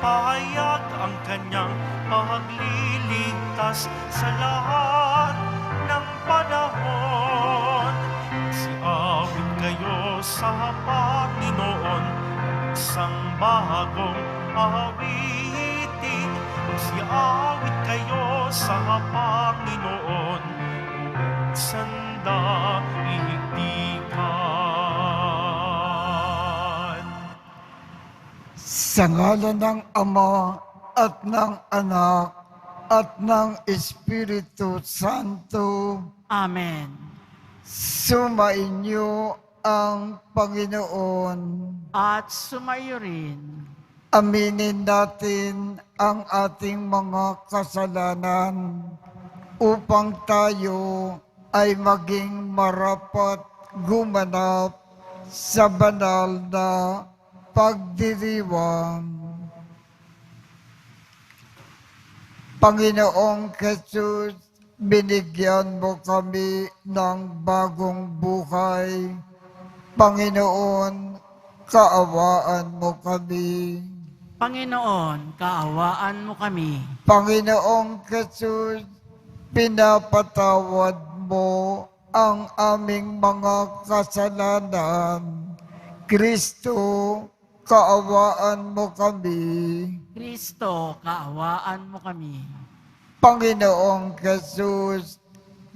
pahayag ang kanyang pagliligtas sa lahat ng panahon. Siawit kayo sa Panginoon, isang bagong awitin. Siawit kayo sa Panginoon, sanda iigdikan. Sa ngalan ng Ama at ng Anak at ng Espiritu Santo, Amen. sumainyo ang Panginoon. At sumayo rin. Aminin natin ang ating mga kasalanan upang tayo ay maging marapat gumanap sa banal na pagdiriwang. Panginoong Jesus, binigyan mo kami ng bagong buhay. Panginoon, kaawaan mo kami. Panginoon, kaawaan mo kami. Panginoong Jesus, pinapatawad mo ang aming mga kasalanan. Kristo, kaawaan mo kami. Kristo, kaawaan mo kami. Panginoong Jesus,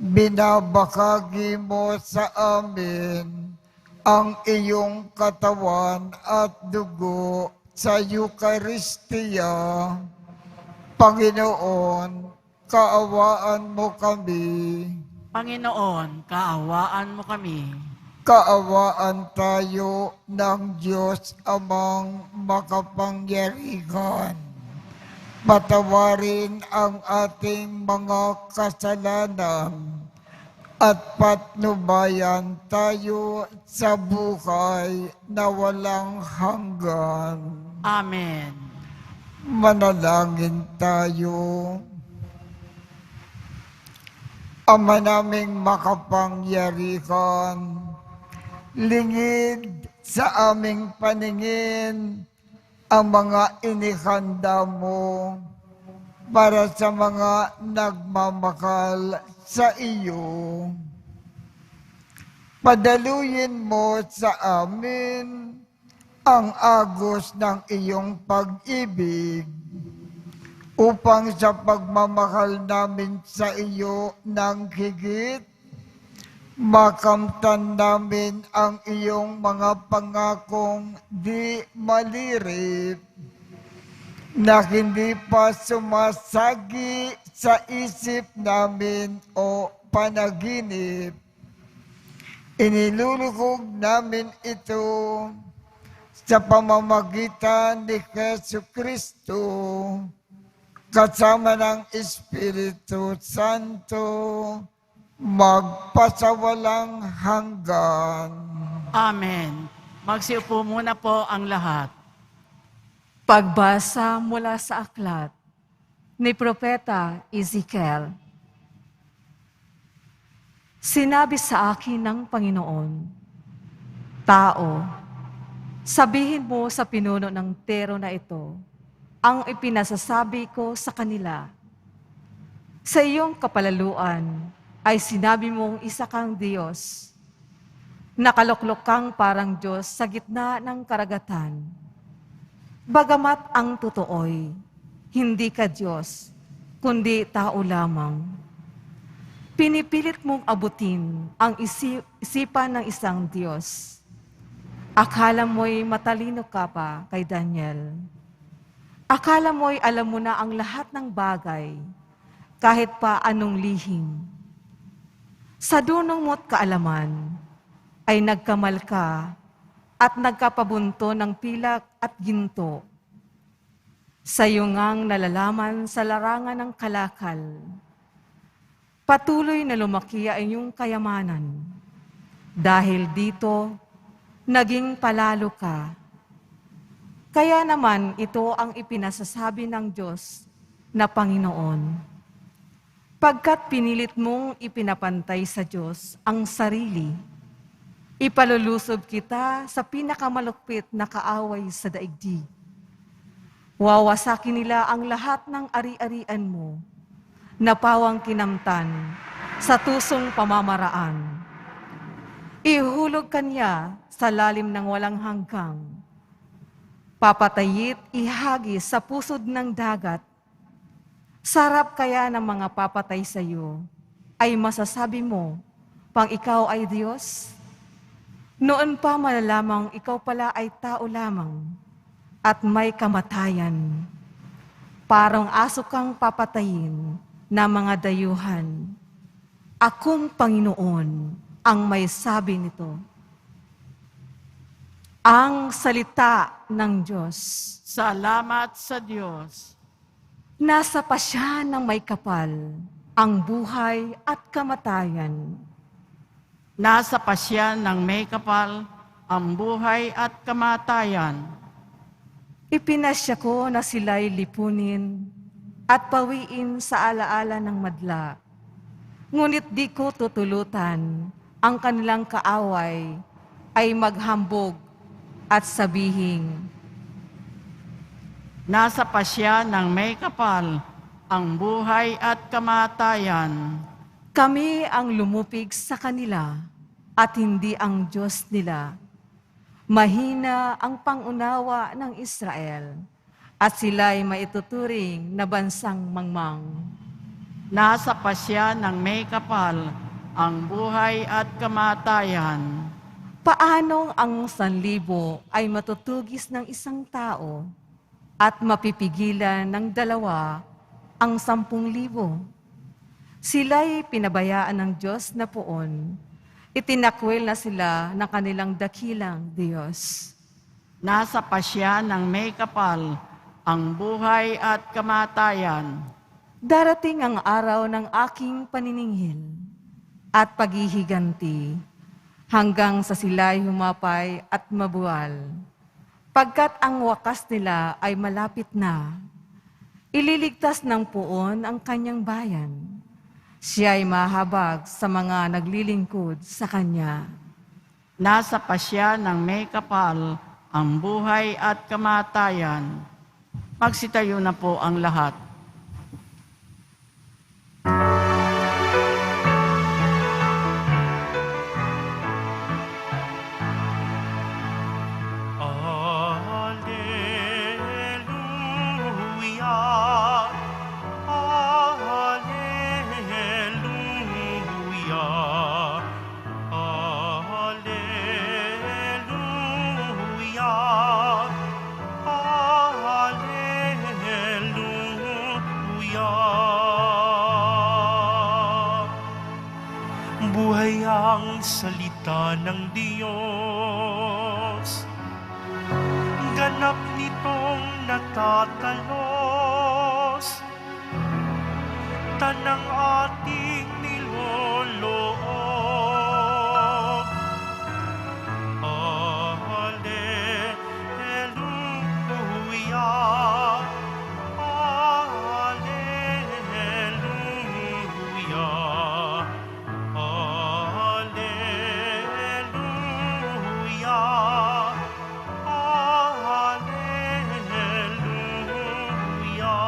binabahagi mo sa amin ang iyong katawan at dugo sa Eucharistia. Panginoon, kaawaan mo kami. Panginoon, kaawaan mo kami. Kaawaan tayo ng Diyos Amang makapangyarihan. Patawarin ang ating mga kasalanan at patnubayan tayo sa buhay na walang hanggan. Amen. Manalangin tayo. Ama naming makapangyarihan, lingid sa aming paningin ang mga inihanda mo para sa mga nagmamahal sa iyo. Padaluyin mo sa amin ang agos ng iyong pag-ibig upang sa pagmamahal namin sa iyo ng higit, makamtan namin ang iyong mga pangakong di malirip na hindi pa sumasagi sa isip namin o panaginip. Iniluluhog namin ito sa pamamagitan ni Jesucristo kasama ng Espiritu Santo, magpasawalang hanggan. Amen. Magsiupo muna po ang lahat. Pagbasa mula sa aklat ni Propeta Ezekiel. Sinabi sa akin ng Panginoon, Tao, sabihin mo sa pinuno ng tero na ito, ang ipinasasabi ko sa kanila. Sa iyong kapalaluan ay sinabi mong isa kang Diyos, nakaluklok kang parang Diyos sa gitna ng karagatan. Bagamat ang totoo'y, hindi ka Diyos, kundi tao lamang. Pinipilit mong abutin ang isipan ng isang Diyos. Akala mo'y matalino ka pa kay Daniel. Akala mo'y alam mo na ang lahat ng bagay, kahit pa anong lihim. Sa dunong mo't kaalaman, ay nagkamal ka at nagkapabunto ng pilak at ginto. Sa iyo ngang nalalaman sa larangan ng kalakal. Patuloy na lumaki ang iyong kayamanan. Dahil dito, naging palalo ka. Kaya naman ito ang ipinasasabi ng Diyos na Panginoon. Pagkat pinilit mong ipinapantay sa Diyos ang sarili, ipalulusob kita sa pinakamalupit na kaaway sa daigdig. Wawasakin nila ang lahat ng ari-arian mo na pawang kinamtan sa tusong pamamaraan. Ihulog kanya sa lalim ng walang hanggang. Papatayit ihagis sa pusod ng dagat. Sarap kaya ng mga papatay sa iyo, ay masasabi mo, pang ikaw ay Diyos? Noon pa malalamang ikaw pala ay tao lamang at may kamatayan. Parang aso kang papatayin na mga dayuhan. Akong Panginoon ang may sabi nito. Ang salita ng Diyos. Salamat sa Diyos. Nasa pasya ng may kapal ang buhay at kamatayan. Nasa pasyan ng may kapal ang buhay at kamatayan. Ipinasya ko na sila'y lipunin at pawiin sa alaala ng madla. Ngunit di ko tutulutan ang kanilang kaaway ay maghambog at sabihing, Nasa pasya ng may kapal ang buhay at kamatayan. kami ang lumupig sa kanila at hindi ang Diyos nila. Mahina ang pangunawa ng Israel at sila'y maituturing na bansang mangmang. Nasa pasya ng may kapal ang buhay at kamatayan. Paanong ang 1,000 ay matutugis ng isang tao at mapipigilan ng 2 ang 10,000? Sila'y pinabayaan ng Diyos na poon. Itinakwil na sila ng kanilang dakilang Diyos. Nasa pasya ng may kapal ang buhay at kamatayan. Darating ang araw ng aking paniningil at paghihiganti hanggang sa sila'y humapay at mabuwal. Pagkat ang wakas nila ay malapit na, ililigtas ng poon ang kanyang bayan. Siya'y mahabag sa mga naglilingkod sa kanya. Nasa pasya ng may kapal ang buhay at kamatayan. Magsitayo na po ang lahat. Alleluia, Alleluia, Alleluia, Alleluia. Buhay ang salita ng Diyos, ganap nitong natatalos, tanang ating niloloob. Alleluia, Alleluia, Alleluia, Alleluia.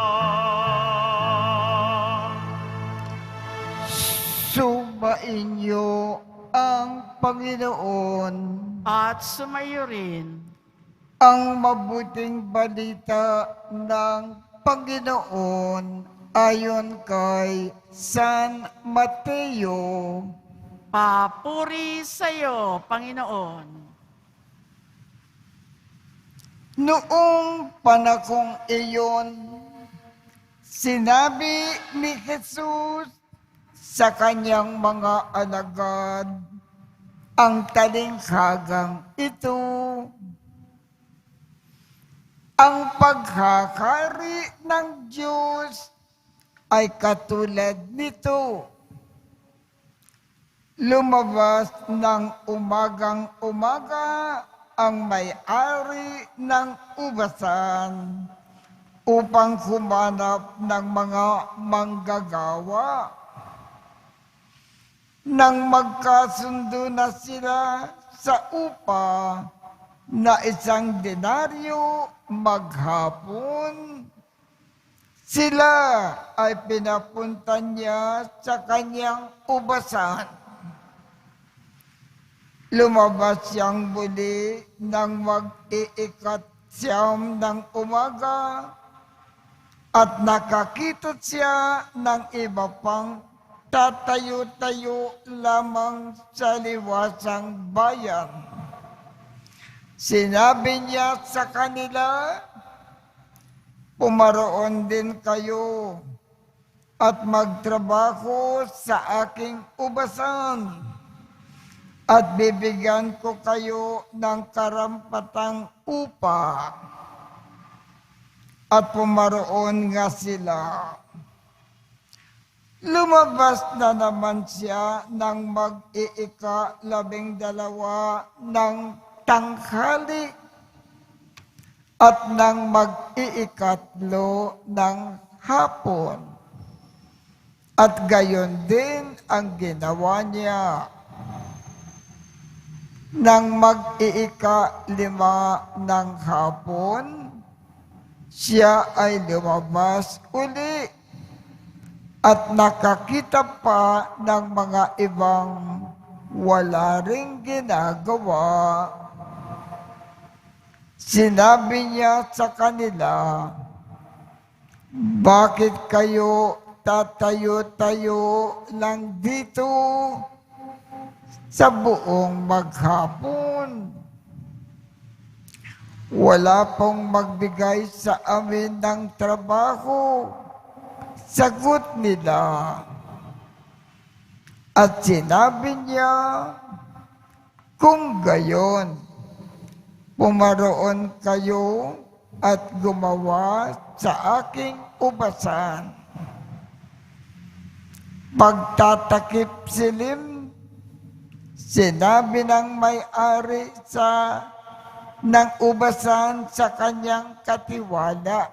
Sumainyo ang Panginoon. At sumayo rin Ang mabuting balita ng Panginoon ayon kay San Mateo. papuri sa iyo, Panginoon. Noong panahong iyon, sinabi ni Jesus sa kanyang mga alagad, ang talinghagang ito, ang paghahari ng Diyos ay katulad nito. Lumabas ng umagang-umaga ang may-ari ng ubasan upang humanap ng mga manggagawa. Nang magkasundo na sila sa upa, na 1 denaryo maghapon. Sila ay pinapunta niya sa kanyang ubasan. Lumabas siyang muli nang mag-iikat-siyam ng umaga at nakakita siya ng iba pang tatayo-tayo lamang sa liwasang bayan. Sinabi niya sa kanila, pumaroon din kayo at magtrabaho sa aking ubasan at bibigyan ko kayo ng karampatang upa. At pumaroon nga sila. Lumabas na naman siya ng mag-12 ng tanghali at ng mag-3 ng hapon. At gayon din ang ginawa niya. Nang mag-5 ng hapon, siya ay lumabas uli at nakakita pa ng mga ibang wala ring ginagawa. Sinabi niya sa kanila, bakit kayo tatayo-tayo lang dito sa buong maghapon? Wala pong magbigay sa amin ng trabaho. Sagot nila. At sinabi niya, kung gayon, pumaroon kayo at gumawa sa aking ubasan. Pagtatakip silim, sinabi ng may-ari ng ubasan sa kanyang katiwala,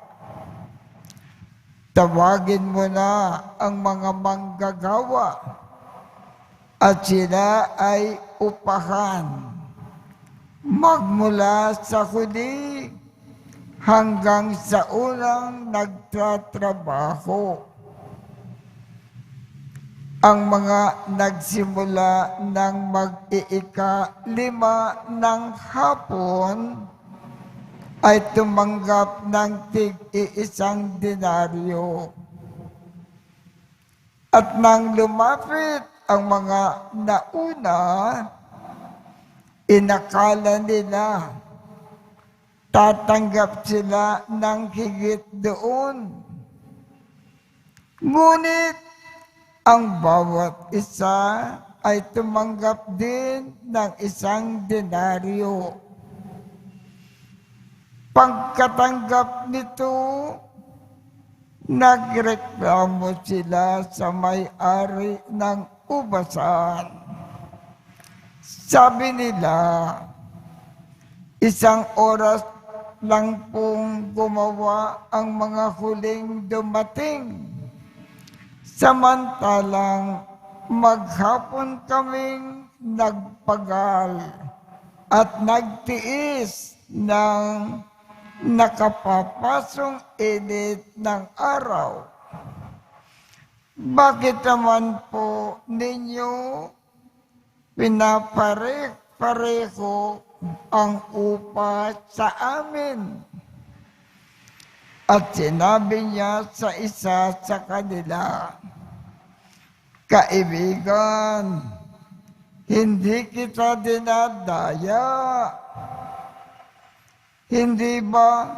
tawagin mo na ang mga manggagawa at sila ay upahan magmula sa huli hanggang sa unang nagtatrabaho. Ang mga nagsimula ng mag-5 ng hapon ay tumanggap ng tig-1 denaryo. At nang lumapit ang mga nauna, inakala nila tatanggap sila ng higit doon. Ngunit ang bawat isa ay tumanggap din ng 1 denaryo. Pagkatanggap nito, nagreklamo sila sa may-ari ng ubasan. Sabi nila, 1 oras lang pong gumawa ang mga huling dumating. Samantalang maghapon kaming nagpagal at nagtiis ng nakapapasong init ng araw. Bakit naman po ninyo pinapareho ang upa sa amin? At sinabi niya sa isa sa kanila, kaibigan, hindi kita dinadaya. Hindi ba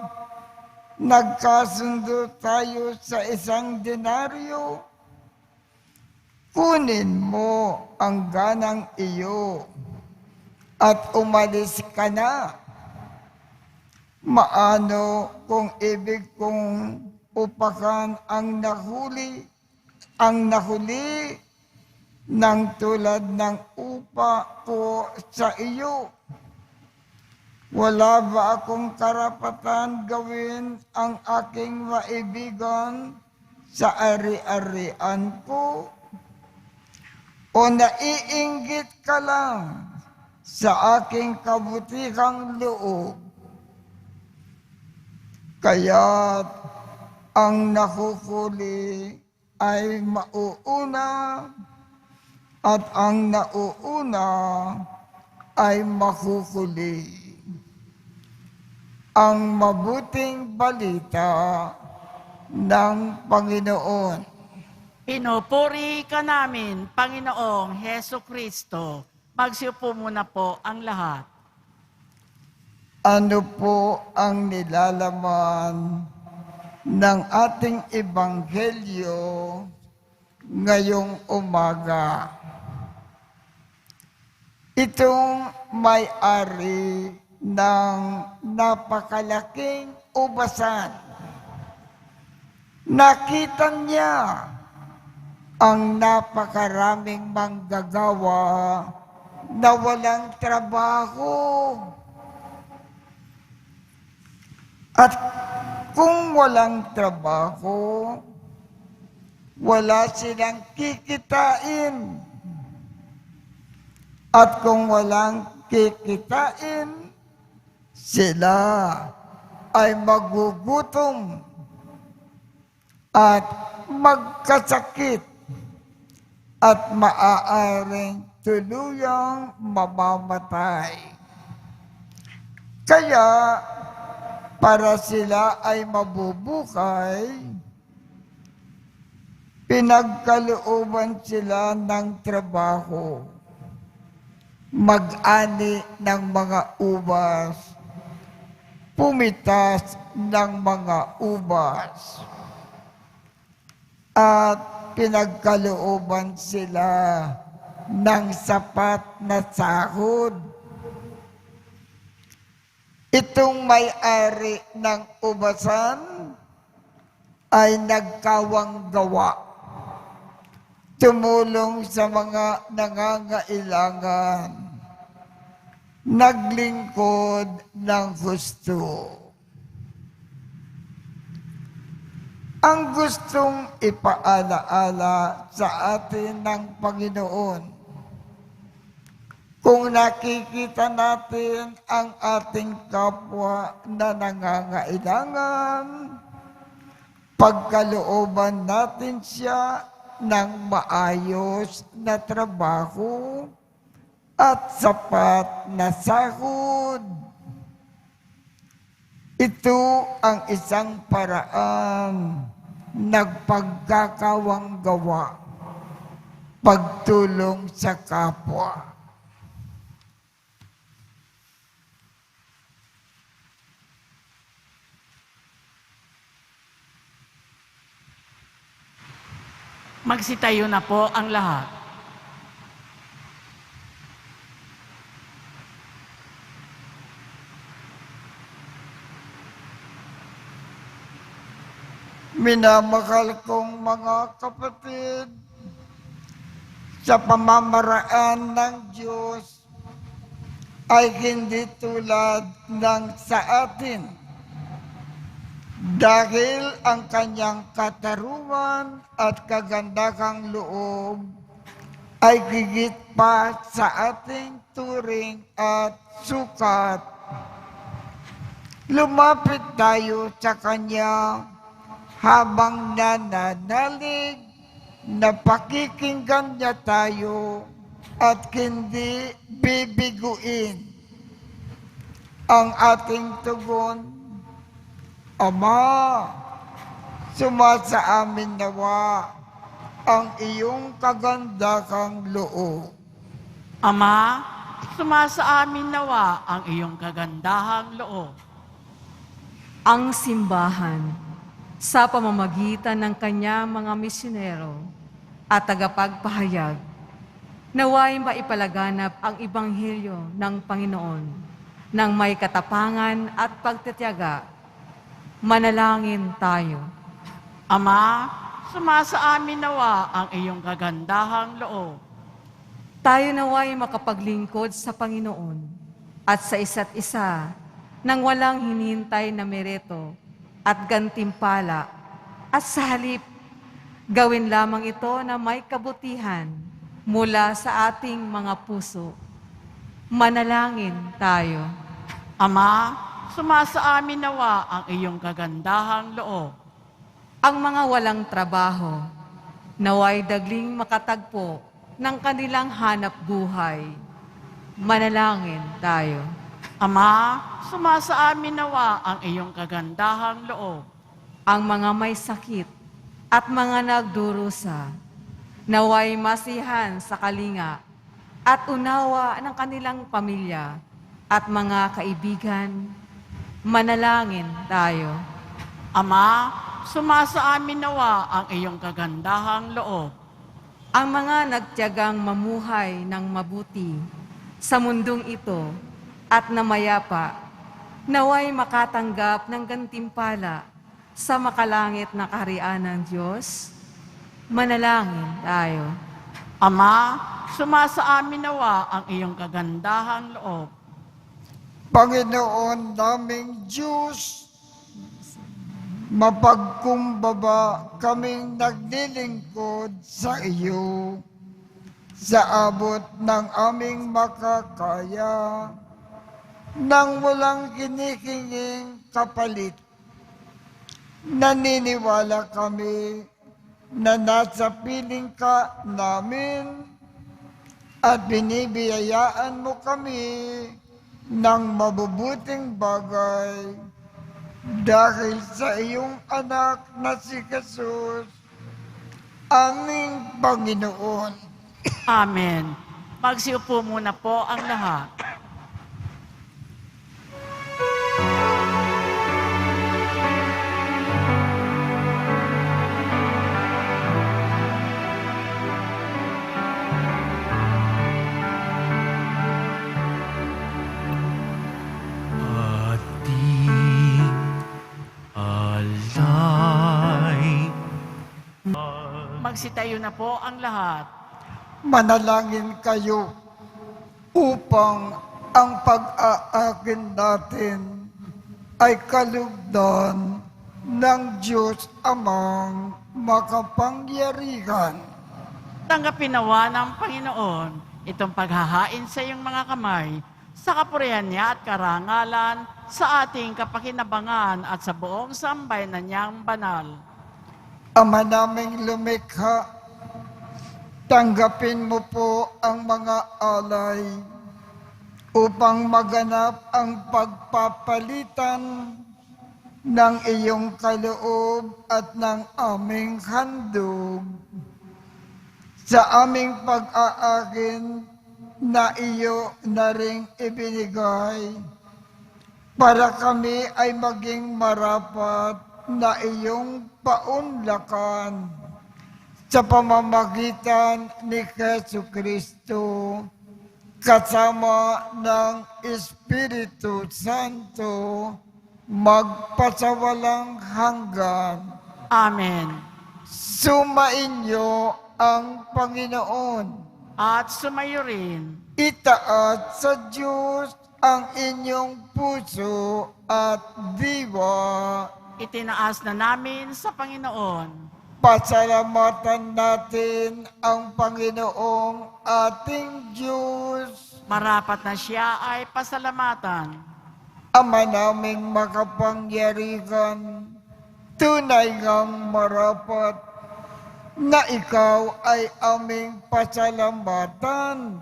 nagkasundo tayo sa 1 denaryo? Kunin mo ang ganang iyo at umalis ka na. Maano kung ibig kong upakan ang nahuli ng tulad ng upa ko sa iyo? Wala ba akong karapatan gawin ang aking maibigan sa ari-arian ko? O naiinggit ka lang sa aking kabutihang loob. Kaya't ang nakuhuli ay mauuna at ang nauuna ay mahuhuli. Ang mabuting balita ng Panginoon. Pinupuri ka namin, Panginoong Heso Kristo. Magsiupo muna po ang lahat. Ano po ang nilalaman ng ating ebanghelyo ngayong umaga? Itong may-ari ng napakalaking ubasan. Nakita niya ang napakaraming manggagawa na walang trabaho. At kung walang trabaho, wala silang kikitain. At kung walang kikitain, sila ay magugutom at magkasakit at maaaring tuluyang mamamatay. Kaya, para sila ay mabubuhay, pinagkalooban sila ng trabaho, mag-ani ng mga ubas, pumitas ng mga ubas, at pinagkalooban sila ng sapat na sahod. Itong may-ari ng ubasan ay nagkawang gawa. Tumulong sa mga nangangailangan. Naglingkod ng husto. Ang gustong ipaalaala sa atin ng Panginoon, kung nakikita natin ang ating kapwa na nangangailangan, pagkalooban natin siya ng maayos na trabaho at sapat na sahod. Ito ang isang paraan ng pagkakawang gawa, pagtulong sa kapwa. Magsitayo na po ang lahat. Minamahal kong mga kapatid, sa pamamaraan ng Diyos ay hindi tulad ng sa atin. Dahil ang kanyang katarungan at kagandahang loob ay higit pa sa ating turing at sukat. Lumapit tayo sa kanya habang nananalig na pakikinggan niya tayo at hindi bibiguin. Ang ating tugon, Ama, sumasa amin nawa ang iyong kagandahang loob. Ama, sumasa amin nawa ang iyong kagandahang loob. Ang simbahan, sa pamamagitan ng kanyang mga misyonero at tagapagpahayag, naway maipalaganap ang Ebanghelyo ng Panginoon ng may katapangan at pagtitiyaga. Manalangin tayo. Ama, sumasa amin nawa ang iyong kagandahang loob. Tayo naway makapaglingkod sa Panginoon at sa isa't isa nang walang hinihintay na mereto at gantimpala, at sa halip, gawin lamang ito na may kabutihan mula sa ating mga puso. Manalangin tayo. Ama, sumasa amin nawa ang iyong kagandahang loob. Ang mga walang trabaho, naway dagling makatagpo ng kanilang hanap buhay. Manalangin tayo. Ama, sumasa amin nawa ang iyong kagandahang loob. Ang mga may sakit at mga nagdurusa, naway masihan sa kalinga at unawa ng kanilang pamilya at mga kaibigan. Manalangin tayo. Ama, sumasa amin nawa ang iyong kagandahang loob. Ang mga nagtiyagang mamuhay ng mabuti sa mundong ito at namayapa, naway makatanggap ng gantimpala sa makalangit na kaharian ng Diyos. Manalangin tayo. Ama, sumasa amin nawa ang iyong kagandahang loob. Panginoon naming Diyos, mapagkumbaba kaming naglilingkod sa iyo sa abot ng aming makakaya nang walang kinikinging kapalit. Naniniwala kami na nasa piling ka namin at binibiyayaan mo kami ng mabubuting bagay dahil sa iyong anak na si Jesus, aming Panginoon. Amen. Magsiupo muna po ang lahat. Ating alay. Magsitayo na po ang lahat. Manalangin kayo upang ang pag-aakin natin ay kalugdan ng Diyos Amang makapangyarihan. Tanggapin nawa ng Panginoon itong paghahain sa iyong mga kamay sa kapurihan niya at karangalan sa ating kapakinabangan at sa buong sambayanan niyang banal. Ama naming lumikha, tanggapin mo po ang mga alay upang maganap ang pagpapalitan ng iyong kaloob at ng aming handog. Sa aming pag-aakin na iyo na ring ibinigay, para kami ay maging marapat na iyong paunlakan sa pamamagitan ni Jesucristo, kasama ng Espiritu Santo, magpasawalang hanggan. Amen. Sumainyo ang Panginoon. At sumayo rin. Itaat sa Diyos ang inyong puso at diwa. Itinaas na namin sa Panginoon. Pasalamatan natin ang Panginoong ating Diyos. Marapat na siya ay pasalamatan. Ama naming makapangyarihan, tunay ngang marapat na ikaw ay aming pasalamatan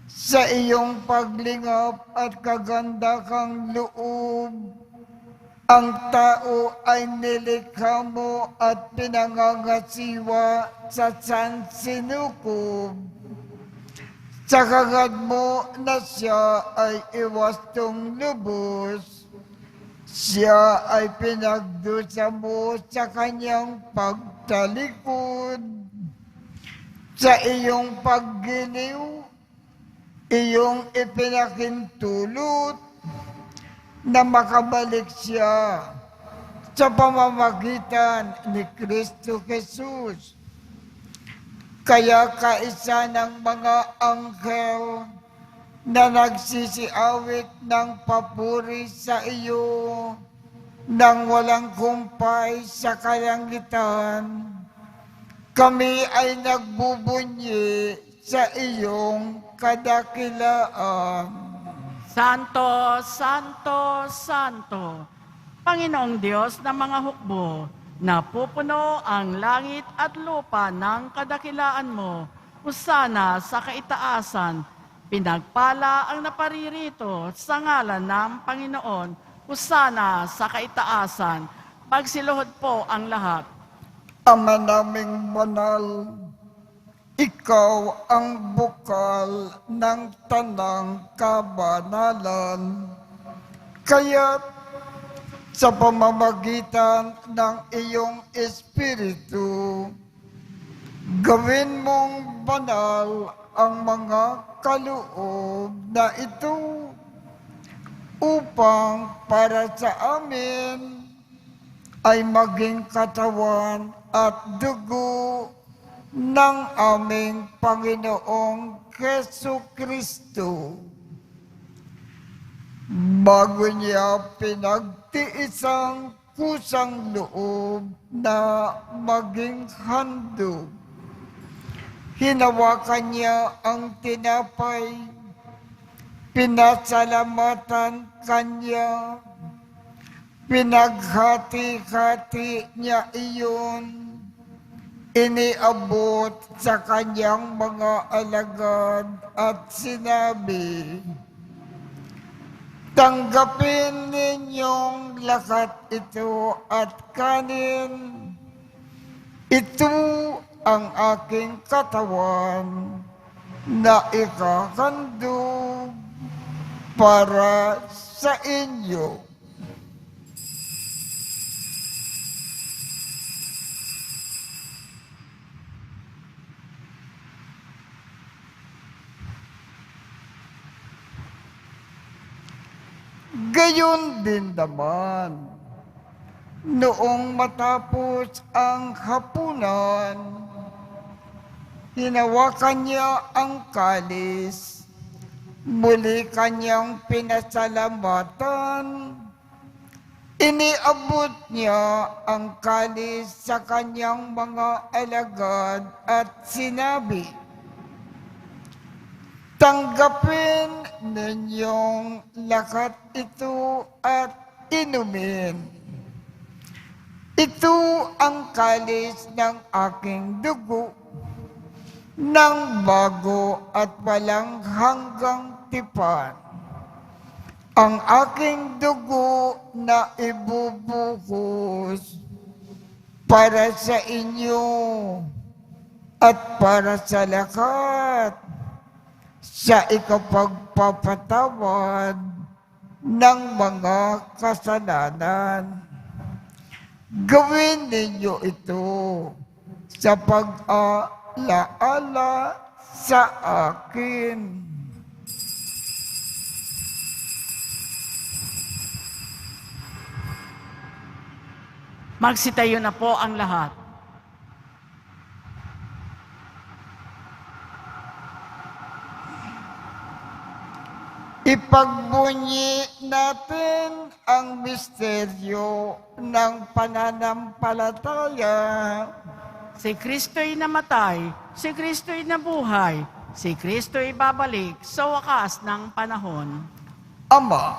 sa iyong paglingap at kagandahang loob. Ang tao ay nilikha mo at pinangangasiwa sa sansinukob. Sa kagad mo na siya ay iwastong lubos, siya ay pinagdusa mo sa kanyang pagtalikod. Sa iyong paggiliw, iyong ipinakintulot na makabalik siya sa pamamagitan ni Kristo Jesus. Kaya kaisa ng mga anghel na nagsisiawit ng papuri sa iyo nang walang kumpay sa kalangitan, kami ay nagbubunyi sa iyong kadakilaan. Santo, Santo, Santo, Panginoong Diyos ng mga hukbo, napupuno ang langit at lupa ng kadakilaan mo. Husana sa kaitaasan, pinagpala ang naparirito sa ngalan ng Panginoon. Husana sa kaitaasan, pagsiluhod po ang lahat. Ama naming banal, ikaw ang bukal ng tanang kabanalan. Kaya't sa pamamagitan ng iyong Espiritu, gawin mong banal ang mga kaloob na ito upang para sa amin ay maging katawan at dugo ng aming Panginoong Jesucristo. Bago niya pinagtiisang kusang loob na maging handog, hinawakan niya ang tinapay, pinasalamatan kanya, pinaghati-hati niya iyon, iniabot sa kanyang mga alagad at sinabi, "Tanggapin ninyong lahat ito at kanin. Ito ang aking katawan na ikahandog para sa inyo." Gayon din naman, noong matapos ang hapunan, hinawakan niya ang kalis, muli kanyang pinasalamatan, iniabot niya ang kalis sa kanyang mga alagad at sinabi, "Tanggapin ninyong lahat ito at inumin. Ito ang kalis ng aking dugo, ng bago at walang hanggang tipan. Ang aking dugo na ibubuhos para sa inyo at para sa lahat sa ikapagpapatawad ng mga kasalanan. Gawin ninyo ito sa pag-alaala sa akin." Magsitayo na po ang lahat. Ipagbunyi natin ang misteryo ng pananampalataya. Si Kristo'y namatay, si Kristo'y nabuhay, si Kristo'y babalik sa wakas ng panahon. Ama,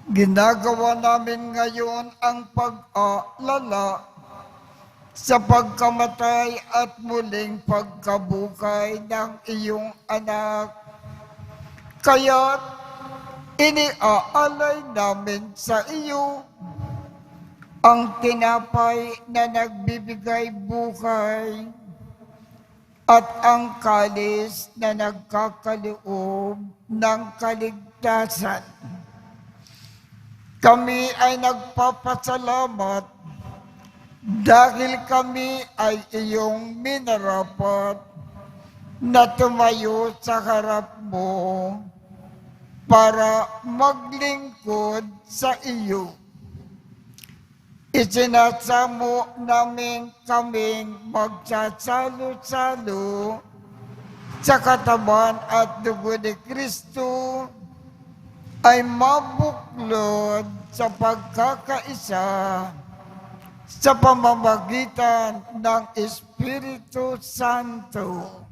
ginagawa namin ngayon ang pag-aalala sa pagkamatay at muling pagkabuhay ng iyong anak. Kaya't iniaalay namin sa iyo ang tinapay na nagbibigay buhay at ang kalis na nagkakaloob ng kaligtasan. Kami ay nagpapasalamat dahil kami ay iyong minarapat na tumayo sa harap mo para maglingkod sa iyo. Isinasamo namin kaming magsasalo-salo sa katawan at dugo ni Kristo ay mabuklod sa pagkakaisa sa pamamagitan ng Espiritu Santo.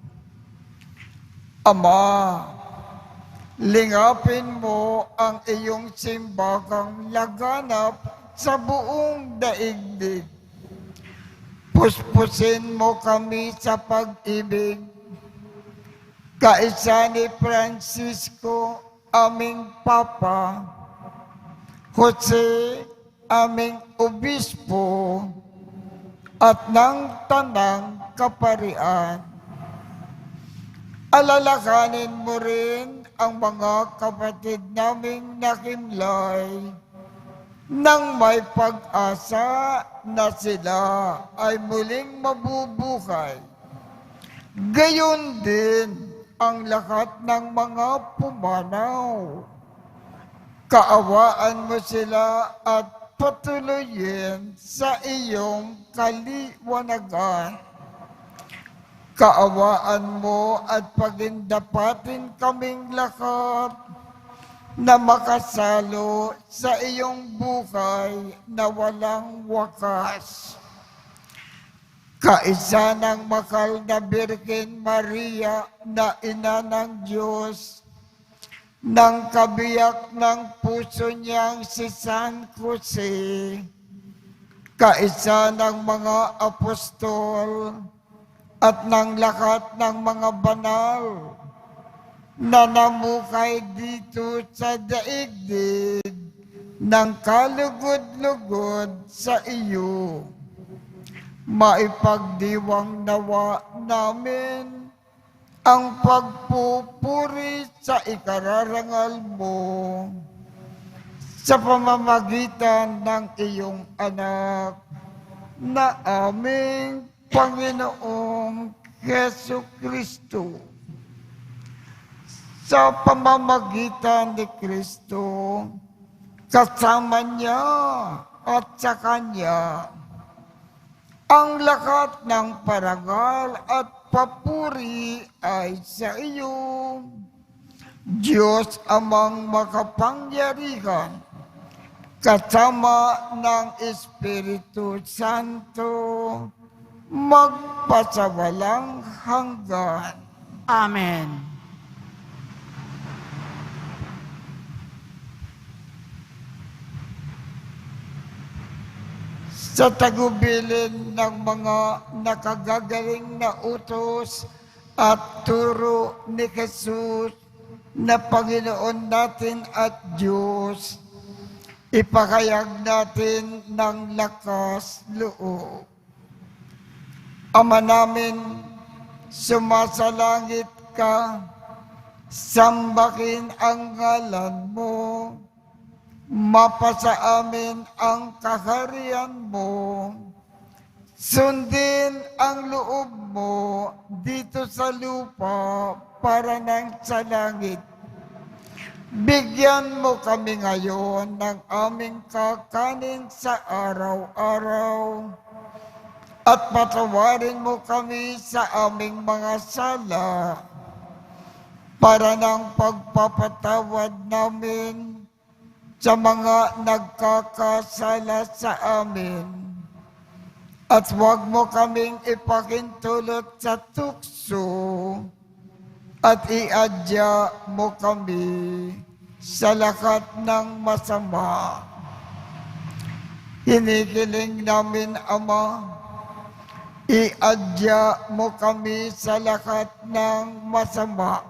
Ama, lingapin mo ang iyong simbagang laganap sa buong daigdig. Puspusin mo kami sa pag-ibig. Kaisa ni Francisco, aming Papa, Jose, aming Obispo, at ng Tanang Kaparian. Alalakanin mo rin ang mga kapatid naming nakimlay nang may pag-asa na sila ay muling mabubuhay. Gayon din ang lahat ng mga pumanaw. Kaawaan mo sila at patuloyin sa iyong kaliwanagan. Kaawaan mo at pagindapatin kaming lahat na makasalo sa iyong buhay na walang wakas. Kaisa ng makal na Birhen Maria na ina ng Diyos, ng kabiyak ng puso niyang si San Jose, kaisa ng mga apostol, at ng lahat ng mga banal na namukay dito sa daigdig ng kalugod-lugod sa iyo. Maipagdiwang nawa namin ang pagpupuri sa ikararangal mo sa pamamagitan ng iyong anak na aming Panginoong Jesucristo. Sa pamamagitan ni Kristo, kasama niya at sa Kanya, ang lahat ng parangal at papuri ay sa iyo, Diyos amang makapangyarihan, kasama ng Espiritu Santo, magpasawalang hanggan. Amen. Sa tagubilin ng mga nakagagaling na utos at turo ni Jesus na Panginoon natin at Diyos, ipakayag natin ng lakas loob. Ama namin, sumasalangit ka, sambahin ang ngalan mo, mapasa amin ang kaharian mo, sundin ang loob mo dito sa lupa para nang sa langit. Bigyan mo kami ngayon ng aming kakanin sa araw-araw, at patawarin mo kami sa aming mga sala, para ng pagpapatawad namin sa mga nagkakasala sa amin. At huwag mo kaming ipakintulot sa tukso, at iadya mo kami sa lahat ng masama. Hinihiling namin, Ama, iadya mo kami sa lahat ng masama.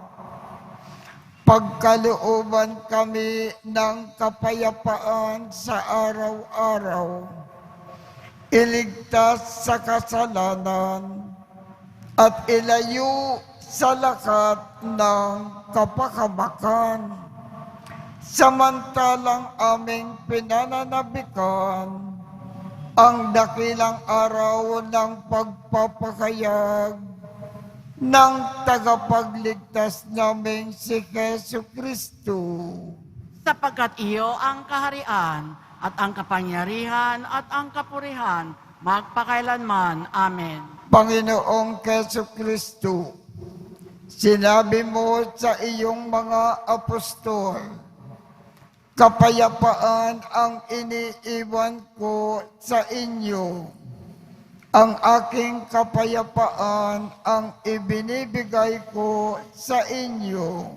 Pagkalooban kami ng kapayapaan sa araw-araw. Iligtas sa kasalanan at ilayo sa lahat ng kapakamakan. Samantalang aming pinananabikan ang dakilang araw ng pagpapakayag ng tagapagligtas naming si Jesucristo. Sapagkat iyo ang kaharian at ang kapangyarihan at ang kapurihan magpakailanman. Amen. Panginoong Jesucristo, sinabi mo sa iyong mga apostol, kapayapaan ang iniiwan ko sa inyo. Ang aking kapayapaan ang ibinibigay ko sa inyo.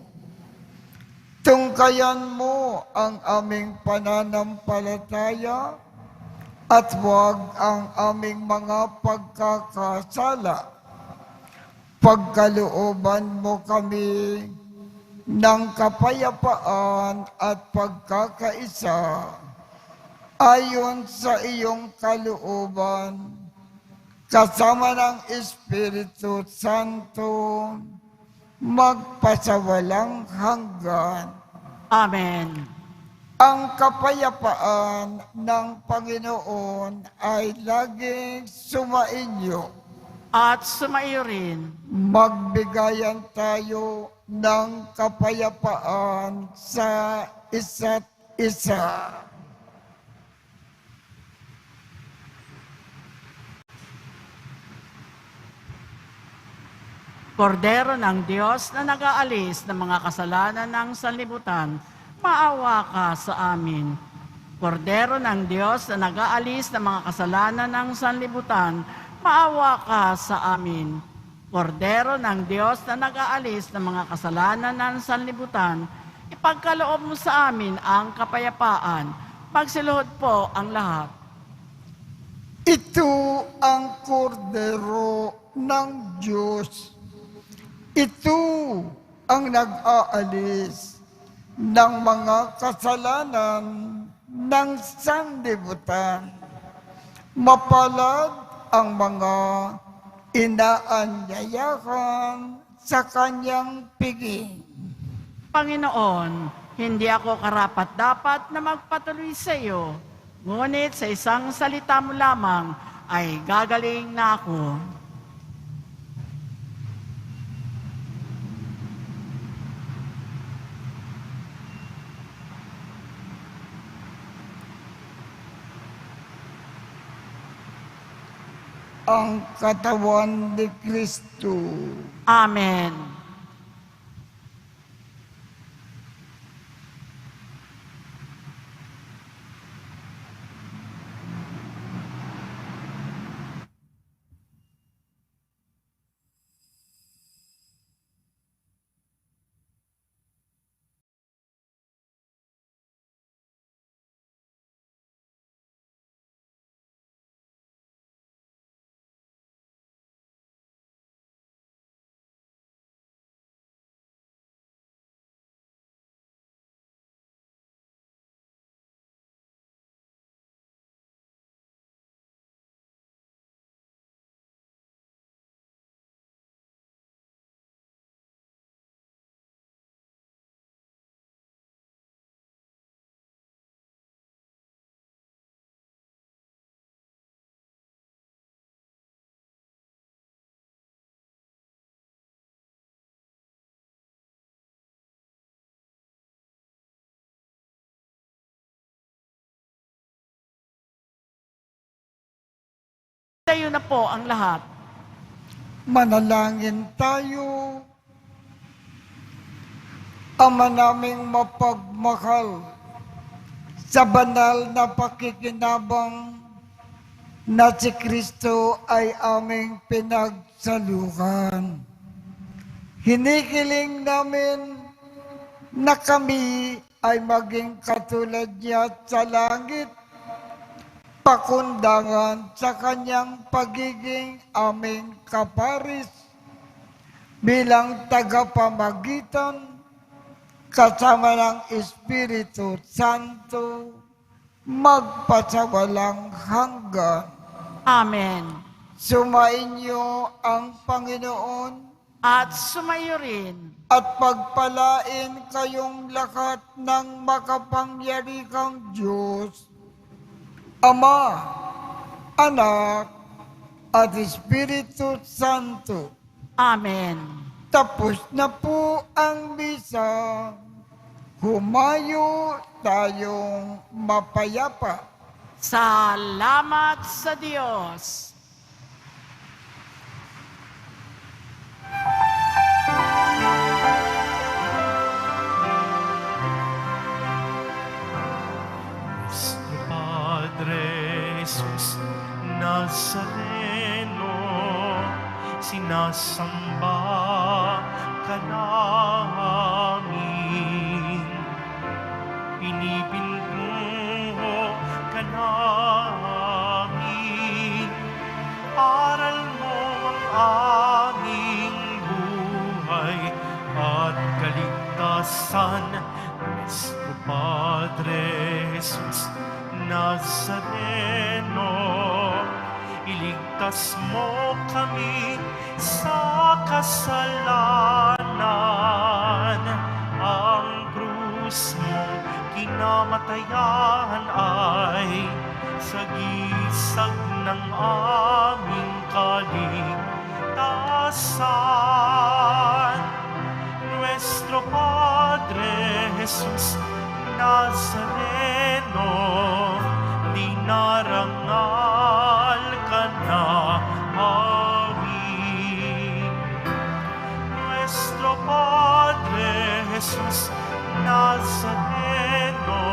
Tungkayan mo ang aming pananampalataya at huwag ang aming mga pagkakasala. Pagkalooban mo kami ng kapayapaan at pagkakaisa ayon sa iyong kalooban, kasama ng Espiritu Santo, magpasawalang hanggan. Amen. Ang kapayapaan ng Panginoon ay laging sumainyo. At sumaiyo rin. Magbigayan tayo ng kapayapaan sa isa't isa. Kordero ng Diyos na nag-aalis ng mga kasalanan ng sanlibutan, maawa ka sa amin. Kordero ng Diyos na nag-aalis ng mga kasalanan ng sanlibutan, maawa ka sa amin. Kordero ng Diyos na nag-aalis ng mga kasalanan ng sanlibutan, ipagkaloob mo sa amin ang kapayapaan. Magsiluhod po ang lahat. Ito ang kordero ng Diyos. Ito ang nag-aalis ng mga kasalanan ng sanlibutan. Mapalad ang mga inaanyayahan sa kanyang piging. Panginoon, hindi ako karapat-dapat na magpatuloy sa iyo, ngunit sa isang salita mo lamang ay gagaling na ako. Ang katawan ni Kristo. Amen. Tayo na po ang lahat. Manalangin tayo. Ama naming mapagmahal, sa banal na pakikinabang na si Kristo ay aming pinagsaluhan. Hinihiling namin na kami ay maging katulad niya sa langit, pakundangan sa kanyang pagiging aming kaparis bilang tagapamagitan kasama ng Espiritu Santo, magpasawalang hanggan. Amen. Sumainyo ang Panginoon At sumaiyo rin. at pagpalain kayong lahat ng makapangyarihang Diyos, Ama, Anak, at Espiritu Santo. Amen. Tapos na po ang misa. Humayo tayong mapayapa. Salamat sa Diyos. Nuestro Padre Jesús, Nazareno, sinasamba ka namin. Pinipintuho ka namin. Aral mo ang aming buhay at kaligtasan. Nuestro Padre Jesus Nazareno, iligtas mo kami sa kasalanan. Ang krus mong kinamatayan ay sagisag ng aming kaligtasan. Nuestro Padre Jesus Nazareno, dinarangal ka namin. Nuestro Padre Jesus Nazareno,